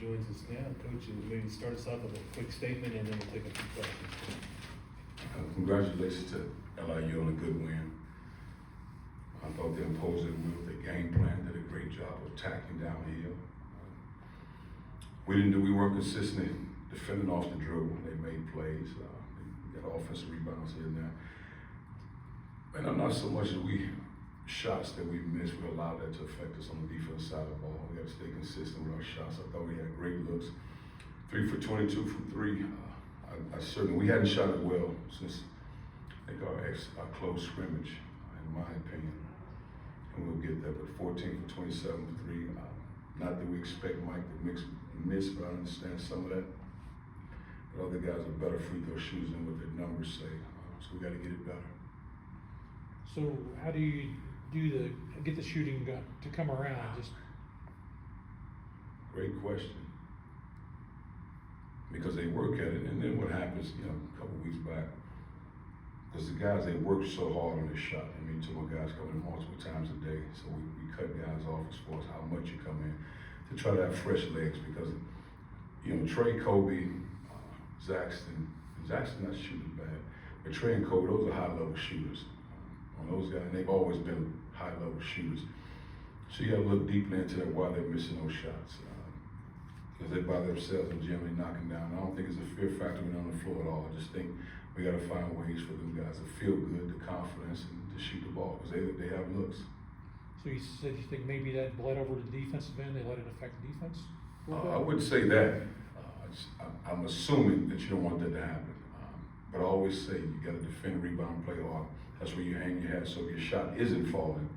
joins us now. Coach, you maybe start us off with a quick statement and then we'll take a few questions. Congratulations to LIU on a good win. I thought they imposed their will, their game plan, did a great job of attacking downhill. We weren't consistent defending off the dribble. They made plays. They got offensive rebounds here and there. And I'm not so much that shots that we missed, we allowed that to affect us on the defense side of the ball. We got to stay consistent with our shots. I thought we had great looks. 3 for 22 from 3. We hadn't shot it well since I think our close scrimmage, in my opinion. And we'll get there, but 14 for 27 from 3. Not that we expect Mike to miss, but I understand some of that. But other guys are better free throw shooters than what their numbers say. So we got to get it better. So how do you get the shooting to come around? Great question. Because they work at it, and then what happens, a couple weeks back, because the guys, they work so hard on this shot. I mean, two more guys come in multiple times a day, so we cut guys off as far as how much you come in to try to have fresh legs because, Trey, Kobe, Zaxton not shooting bad, but Trey and Kobe, those are high-level shooters. On those guys, and they've always been high-level shooters. So you got to look deeply into that why they're missing those shots. Because they're by themselves and generally knocking down. I don't think it's a fear factor on the floor at all. I just think we got to find ways for them guys to feel good, the confidence, and to shoot the ball because they have looks. So you said you think maybe that bled over to the defensive end, they let it affect the defense? I wouldn't say that. I'm assuming that you don't want that to happen. But I always say you got to defend, rebound, play hard. That's where you hang your hat. So if your shot isn't falling,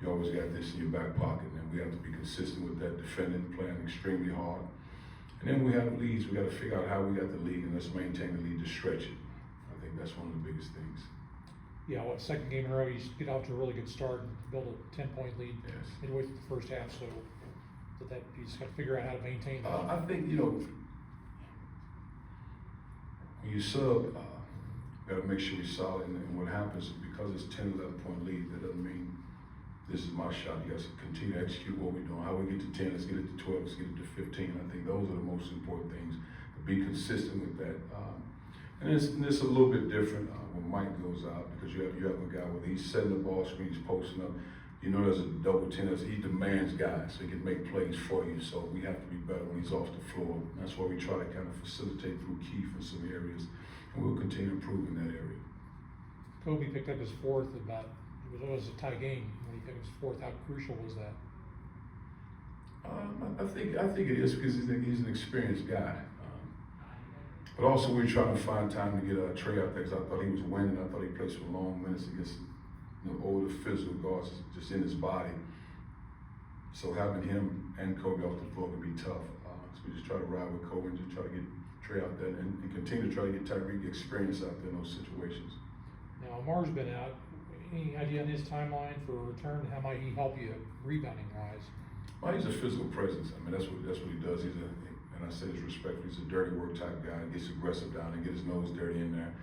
you always got this in your back pocket. And we have to be consistent with that, defending, playing extremely hard. And then we have leads. We got to figure out how we got the lead and let's maintain the lead to stretch it. I think that's one of the biggest things. Yeah, second game in a row, you get off to a really good start and build a 10-point lead midway through the first half. So you just got to figure out how to maintain that. I think, when you sub, got to make sure you're solid. And what happens, because it's 10, 11-point lead, that doesn't mean this is my shot. You got to continue to execute what we're doing. How we get to 10, let's get it to 12, let's get it to 15. I think those are the most important things, to be consistent with that. And it's a little bit different when Mike goes out because you have a guy where he's setting the ball screen, he's posting up. There's a double 10, he demands guys so he can make plays for you. So we have to be better when he's off the floor. And that's why we try to kind of facilitate through Keith in some areas. And we'll continue to improve in that area. Kobe picked up his fourth it was a tie game when he picked up his fourth. How crucial was that? I think it is because he's an experienced guy. But also we're trying to find time to get Trey out there because I thought he was winning. I thought he played some long minutes against older physical guards just in his body. So having him and Kobe off the floor can be tough. So we just try to ride with Kobe and just try to get Trey out there and continue to try to get Tyreek experience out there in those situations. Now, Amar's been out. Any idea on his timeline for a return? How might he help you rebounding wise? Well, he's a physical presence. I mean, that's what he does. And I say this respectfully, he's a dirty work type guy. He gets aggressive down and get his nose dirty in there.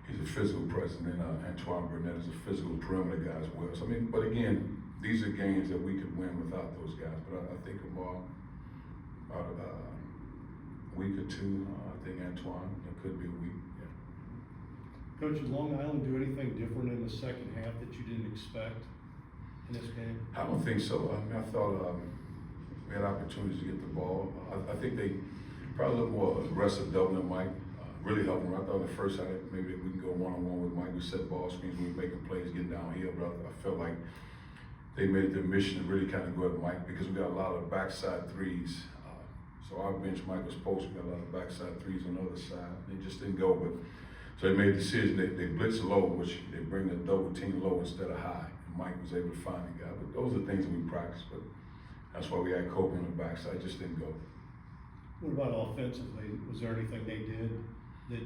He's a physical presence, and Antoine Burnett is a physical perimeter guy as well. So, but again, these are games that we could win without those guys. But I think about a week or two, I think Antoine, it could be a week. Yeah. Coach, did Long Island do anything different in the second half that you didn't expect in this game? I don't think so. I thought we had opportunities to get the ball. I think they probably a little more aggressive, doubling Mike. Really helping him. I thought in the first half maybe we can go one-on-one with Mike. We set ball screens, we were making plays, getting downhill, but I felt like they made it their mission to really kind of go at Mike because we got a lot of backside threes. So our bench, Mike was post, we got a lot of backside threes on the other side. They just didn't go, but so they made a decision. They blitz low, which they bring the double team low instead of high. And Mike was able to find the guy. But those are things that we practice, but that's why we had Kobe on the backside. It just didn't go. What about offensively? Was there anything they did that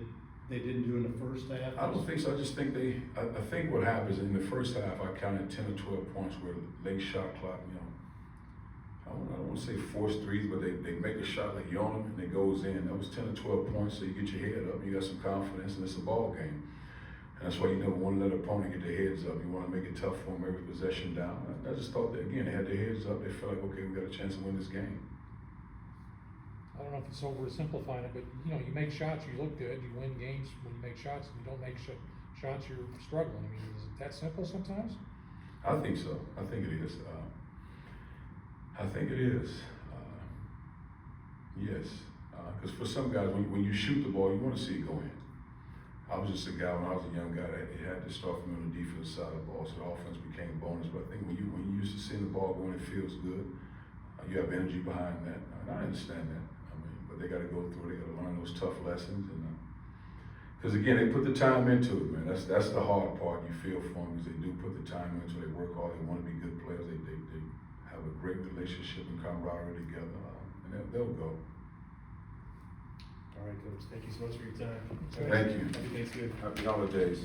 they didn't do in the first half? I don't think so. I just think I think what happens in the first half, I counted 10 or 12 points where late shot clock, I don't want to say forced threes, but they make a shot like you on them and it goes in. That was 10 or 12 points, so you get your head up, you got some confidence, and it's a ball game. And that's why you never want to let an opponent get their heads up. You want to make it tough for them every possession down. I just thought that, again, they had their heads up. They felt like, okay, we got a chance to win this game. I don't know if it's oversimplifying it, but, you know, you make shots, you look good, you win games when you make shots, and you don't make shots, you're struggling. I mean, is it that simple sometimes? I think so. I think it is. I think it is. Yes. Because for some guys, when you shoot the ball, you want to see it go in. I was just a guy when I was a young guy that had to start from on the defensive side of the ball, so the offense became bonus. But I think when you used to seeing the ball go in, it feels good. You have energy behind that, and I understand that. I mean, but they got to go through. They got to learn those tough lessons, and because again, they put the time into it, man. That's the hard part. You feel for them because they do put the time into it. They work hard. They want to be good players. They have a great relationship and camaraderie together, and they'll go. All right, Coach, thank you so much for your time. Thank you. Happy Thanksgiving. Happy holidays.